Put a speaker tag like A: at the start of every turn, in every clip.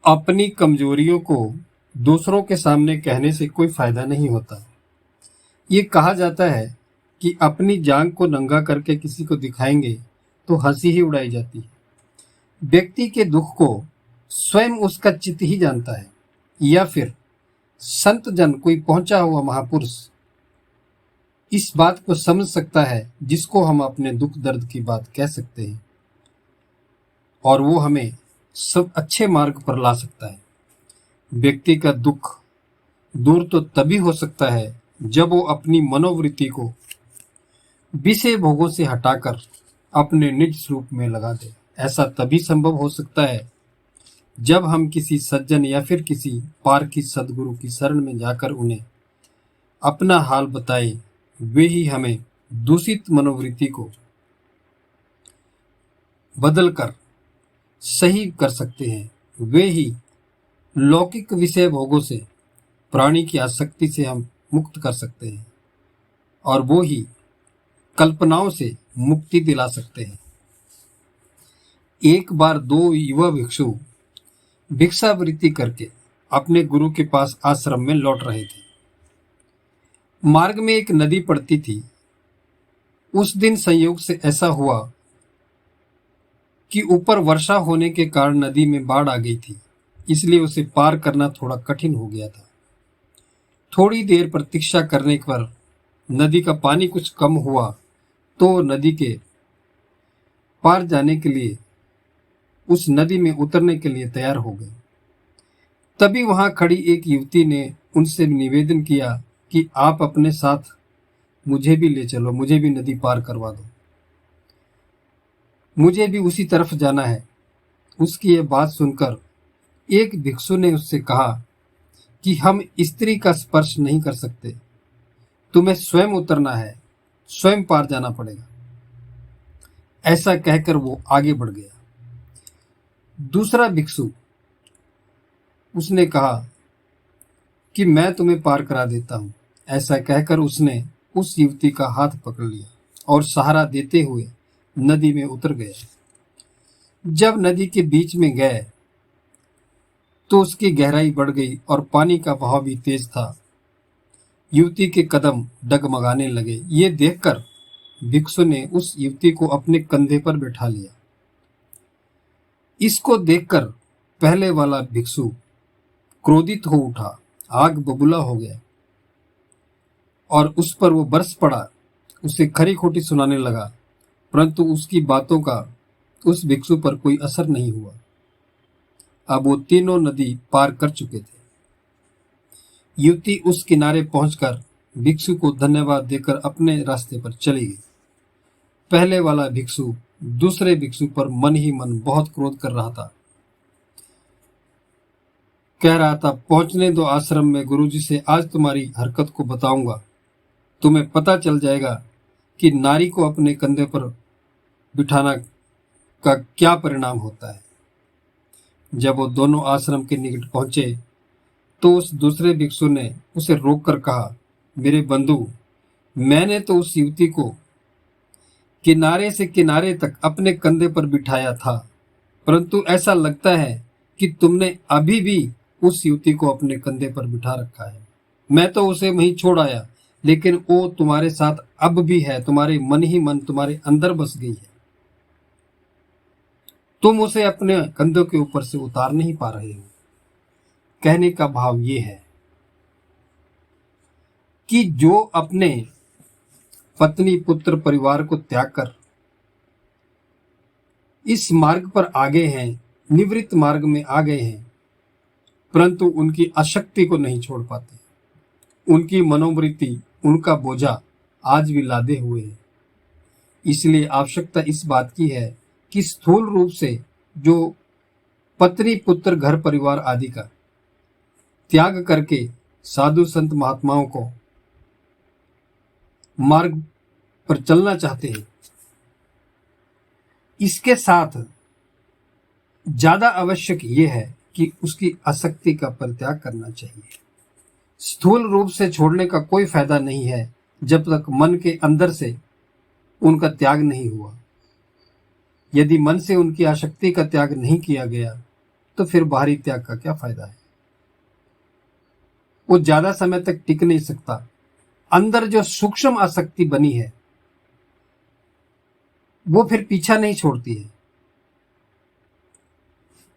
A: अपनी कमजोरियों को दूसरों के सामने कहने से कोई फायदा नहीं होता। ये कहा जाता है कि अपनी जांघ को नंगा करके किसी को दिखाएंगे तो हंसी ही उड़ाई जाती है। व्यक्ति के दुख को स्वयं उसका चित्त ही जानता है, या फिर संत जन, कोई पहुंचा हुआ महापुरुष इस बात को समझ सकता है जिसको हम अपने दुख दर्द की बात कह सकते हैं, और वो हमें सब अच्छे मार्ग पर ला सकता है। व्यक्ति का दुख दूर तो तभी हो सकता है जब वो अपनी मनोवृत्ति को विषय भोगों से हटाकर अपने निज स्वरूप में लगा दे। ऐसा तभी संभव हो सकता है जब हम किसी सज्जन या फिर किसी पारखी सदगुरु की शरण में जाकर उन्हें अपना हाल बताए। वे ही हमें दूषित मनोवृत्ति को बदलकर सही कर सकते हैं। वे ही लौकिक विषय भोगों से, प्राणी की आसक्ति से हम मुक्त कर सकते हैं, और वो ही कल्पनाओं से मुक्ति दिला सकते हैं। एक बार दो युवा भिक्षु भिक्षावृत्ति करके अपने गुरु के पास आश्रम में लौट रहे थे। मार्ग में एक नदी पड़ती थी। उस दिन संयोग से ऐसा हुआ कि ऊपर वर्षा होने के कारण नदी में बाढ़ आ गई थी, इसलिए उसे पार करना थोड़ा कठिन हो गया था। थोड़ी देर प्रतीक्षा करने पर नदी का पानी कुछ कम हुआ तो नदी के पार जाने के लिए, उस नदी में उतरने के लिए तैयार हो गए। तभी वहां खड़ी एक युवती ने उनसे निवेदन किया कि आप अपने साथ मुझे भी ले चलो, मुझे भी नदी पार करवा दो, मुझे भी उसी तरफ जाना है। उसकी यह बात सुनकर एक भिक्षु ने उससे कहा कि हम स्त्री का स्पर्श नहीं कर सकते, तुम्हें स्वयं उतरना है, स्वयं पार जाना पड़ेगा। ऐसा कहकर वो आगे बढ़ गया। दूसरा भिक्षु, उसने कहा कि मैं तुम्हें पार करा देता हूं। ऐसा कहकर उसने उस युवती का हाथ पकड़ लिया और सहारा देते हुए नदी में उतर गया। जब नदी के बीच में गए तो उसकी गहराई बढ़ गई और पानी का बहाव भी तेज था। युवती के कदम डगमगाने लगे। ये देखकर भिक्षु ने उस युवती को अपने कंधे पर बैठा लिया। इसको देखकर पहले वाला भिक्षु क्रोधित हो उठा, आग बबूला हो गया और उस पर वो बरस पड़ा, उसे खरी खोटी सुनाने लगा, परंतु उसकी बातों का उस भिक्षु पर कोई असर नहीं हुआ। अब वो तीनों नदी पार कर चुके थे। युवती उस किनारे पहुंचकर भिक्षु को धन्यवाद देकर अपने रास्ते पर चली गई। पहले वाला भिक्षु दूसरे भिक्षु पर मन ही मन बहुत क्रोध कर रहा था। कह रहा था, पहुंचने दो आश्रम में, गुरुजी से आज तुम्हारी हरकत को बताऊंगा, तुम्हें पता चल जाएगा कि नारी को अपने कंधे पर बिठाना का क्या परिणाम होता है। जब वो दोनों आश्रम के निकट पहुंचे तो उस दूसरे भिक्षु ने उसे रोककर कहा, मेरे बंधु, मैंने तो उस युवती को किनारे से किनारे तक अपने कंधे पर बिठाया था, परंतु ऐसा लगता है कि तुमने अभी भी उस युवती को अपने कंधे पर बिठा रखा है। मैं तो उसे वहीं छोड़ आया, लेकिन वो तुम्हारे साथ अब भी है, तुम्हारे मन ही मन तुम्हारे अंदर बस गई है। तुम उसे अपने कंधों के ऊपर से उतार नहीं पा रहे हो। कहने का भाव ये है कि जो अपने पत्नी, पुत्र, परिवार को त्याग कर इस मार्ग पर आ गए हैं, निवृत्त मार्ग में आ गए हैं, परंतु उनकी आसक्ति को नहीं छोड़ पाते। उनकी मनोवृत्ति, उनका बोझा आज भी लादे हुए है। इसलिए आवश्यकता इस बात की है कि स्थूल रूप से जो पत्नी, पुत्र, घर परिवार आदि का त्याग करके साधु संत महात्माओं को मार्ग पर चलना चाहते हैं, इसके साथ ज्यादा आवश्यक यह है कि उसकी आसक्ति का परित्याग करना चाहिए। स्थूल रूप से छोड़ने का कोई फायदा नहीं है जब तक मन के अंदर से उनका त्याग नहीं हुआ। यदि मन से उनकी आसक्ति का त्याग नहीं किया गया तो फिर बाहरी त्याग का क्या फायदा है। वो ज्यादा समय तक टिक नहीं सकता। अंदर जो सूक्ष्म आसक्ति बनी है वो फिर पीछा नहीं छोड़ती है।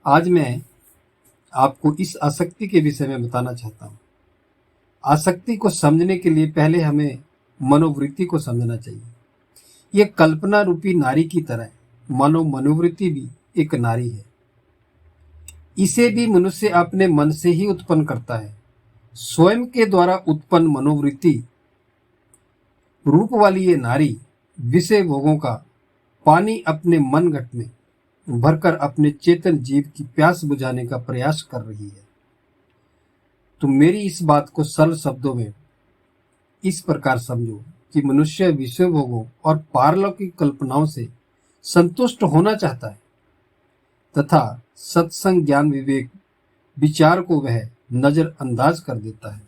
A: आज मैं आपको इस आसक्ति के विषय में बताना चाहता हूं। आसक्ति को समझने के लिए पहले हमें मनोवृत्ति को समझना चाहिए। ये कल्पना रूपी नारी की तरह है। मानो मनोवृत्ति भी एक नारी है। इसे भी मनुष्य अपने मन से ही उत्पन्न करता है। स्वयं के द्वारा उत्पन्न मनोवृत्ति रूप वाली ये नारी विषय भोगों का पानी अपने मन घट में भरकर अपने चेतन जीव की प्यास बुझाने का प्रयास कर रही है। तो मेरी इस बात को सरल शब्दों में इस प्रकार समझो कि मनुष्य विषय भोगों और पारलौकिक कल्पनाओं से संतुष्ट होना चाहता है तथा सत्संग ज्ञान विवेक विचार को वह नजरअंदाज कर देता है।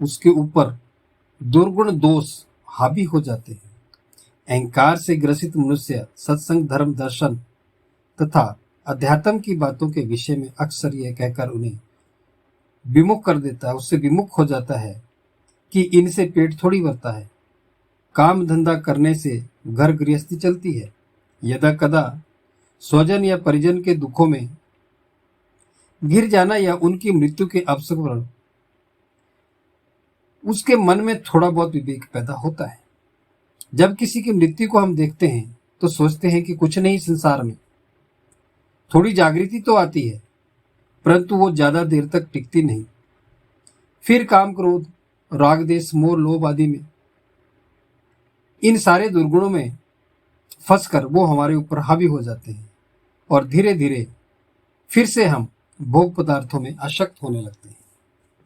A: उसके ऊपर दुर्गुण दोष हावी हो जाते हैं। अहंकार से ग्रसित मनुष्य सत्संग धर्म दर्शन तथा अध्यात्म की बातों के विषय में अक्सर यह कहकर उन्हें विमुख कर देता है, उससे विमुख हो जाता है कि इनसे पेट थोड़ी भरता है। काम धंधा करने से घर गृहस्थी चलती है। यदा कदा स्वजन या परिजन के दुखों में घिर जाना या उनकी मृत्यु के अवसर पर उसके मन में थोड़ा बहुत विवेक पैदा होता है। जब किसी की मृत्यु को हम देखते हैं तो सोचते हैं कि कुछ नहीं, संसार में थोड़ी जागृति तो आती है, परंतु वो ज्यादा देर तक टिकती नहीं। फिर काम क्रोध राग देश मोह लोभ आदि में, इन सारे दुर्गुणों में फंसकर वो हमारे ऊपर हावी हो जाते हैं और धीरे धीरे फिर से हम भोग पदार्थों में आसक्त होने लगते हैं।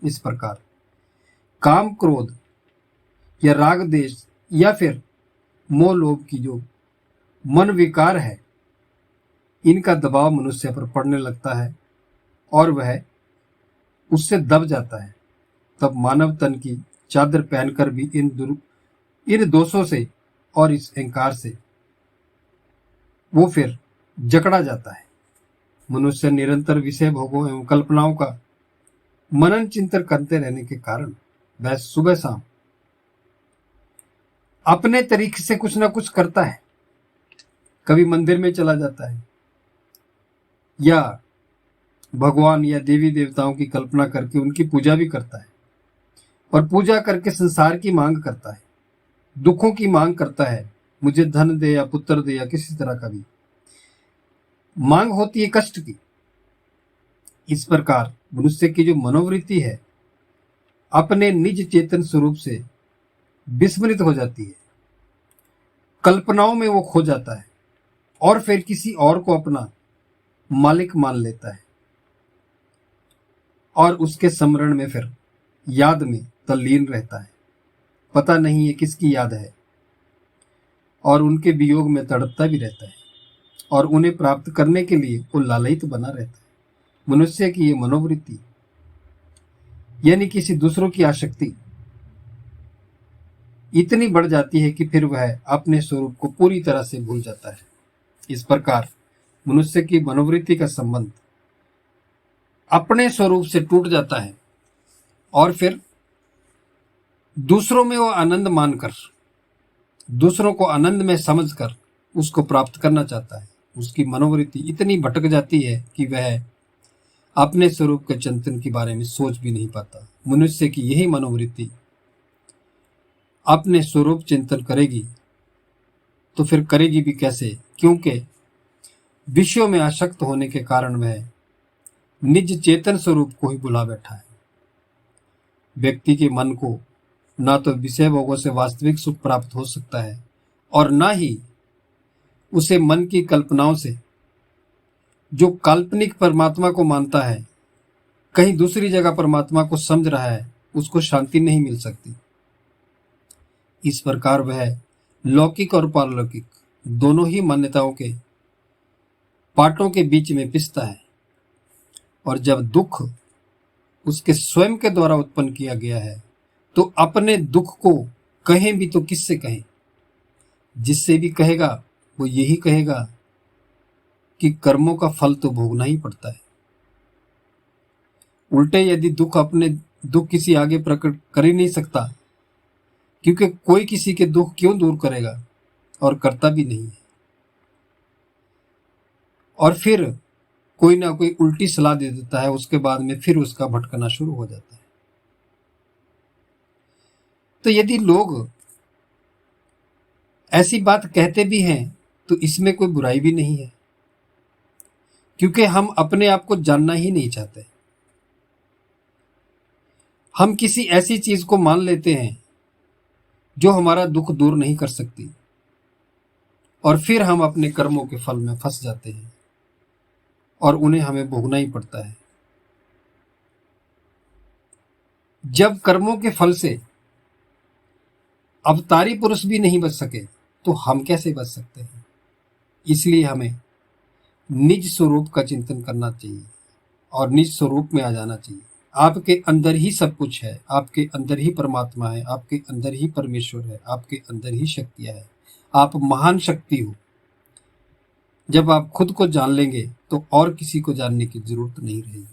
A: इस प्रकार काम क्रोध या राग देश या फिर मोह लोभ की जो मन विकार है, इनका दबाव मनुष्य पर पड़ने लगता है और वह उससे दब जाता है। तब मानव तन की चादर पहनकर भी इन दोषों से और इस अहंकार से वो फिर जकड़ा जाता है। मनुष्य निरंतर विषय भोगों एवं कल्पनाओं का मनन चिंतन करते रहने के कारण वह सुबह शाम अपने तरीके से कुछ ना कुछ करता है। कभी मंदिर में चला जाता है या भगवान या देवी देवताओं की कल्पना करके उनकी पूजा भी करता है और पूजा करके संसार की मांग करता है, दुखों की मांग करता है। मुझे धन दे या पुत्र दे या किसी तरह का भी मांग होती है कष्ट की। इस प्रकार मनुष्य की जो मनोवृत्ति है अपने निज चेतन स्वरूप से विस्मृत हो जाती है। कल्पनाओं में वो खो जाता है और फिर किसी और को अपना मालिक मान लेता है और उसके स्मरण में फिर याद में तल्लीन रहता है। पता नहीं है किसकी याद है और उनके वियोग में तड़पता भी रहता है और उन्हें प्राप्त करने के लिए वो लालयित बना रहता है। मनुष्य की ये मनोवृत्ति यानी किसी दूसरों की आसक्ति इतनी बढ़ जाती है कि फिर वह अपने स्वरूप को पूरी तरह से भूल जाता है। इस प्रकार मनुष्य की मनोवृत्ति का संबंध अपने स्वरूप से टूट जाता है और फिर दूसरों में वो आनंद मानकर, दूसरों को आनंद में समझकर उसको प्राप्त करना चाहता है। उसकी मनोवृत्ति इतनी भटक जाती है कि वह अपने स्वरूप के चिंतन के बारे में सोच भी नहीं पाता। मनुष्य की यही मनोवृत्ति अपने स्वरूप चिंतन करेगी तो फिर करेगी भी कैसे, क्योंकि विषयों में आसक्त होने के कारण वह निज चेतन स्वरूप को ही भुला बैठा है। व्यक्ति के मन को ना तो विषय भोगों से वास्तविक सुख प्राप्त हो सकता है और ना ही उसे मन की कल्पनाओं से, जो काल्पनिक परमात्मा को मानता है, कहीं दूसरी जगह परमात्मा को समझ रहा है, उसको शांति नहीं मिल सकती। इस प्रकार वह लौकिक और पारलौकिक दोनों ही मान्यताओं के पाटों के बीच में पिसता है और जब दुख उसके स्वयं के द्वारा उत्पन्न किया गया है तो अपने दुख को कहें भी तो किससे कहें। जिससे भी कहेगा वो यही कहेगा कि कर्मों का फल तो भोगना ही पड़ता है। उल्टे यदि दुख किसी आगे प्रकट कर ही नहीं सकता, क्योंकि कोई किसी के दुख क्यों दूर करेगा, और करता भी नहीं है। और फिर कोई ना कोई उल्टी सलाह दे देता है, उसके बाद में फिर उसका भटकना शुरू हो जाता है। तो यदि लोग ऐसी बात कहते भी हैं तो इसमें कोई बुराई भी नहीं है, क्योंकि हम अपने आप को जानना ही नहीं चाहते। हम किसी ऐसी चीज को मान लेते हैं जो हमारा दुख दूर नहीं कर सकती, और फिर हम अपने कर्मों के फल में फंस जाते हैं और उन्हें हमें भोगना ही पड़ता है। जब कर्मों के फल से अवतारी पुरुष भी नहीं बच सके तो हम कैसे बच सकते हैं? इसलिए हमें निज स्वरूप का चिंतन करना चाहिए और निज स्वरूप में आ जाना चाहिए। आपके अंदर ही सब कुछ है, आपके अंदर ही परमात्मा है, आपके अंदर ही परमेश्वर है, आपके अंदर ही शक्तियां है। आप महान शक्ति हो। जब आप खुद को जान लेंगे तो और किसी को जानने की जरूरत नहीं रहेगी।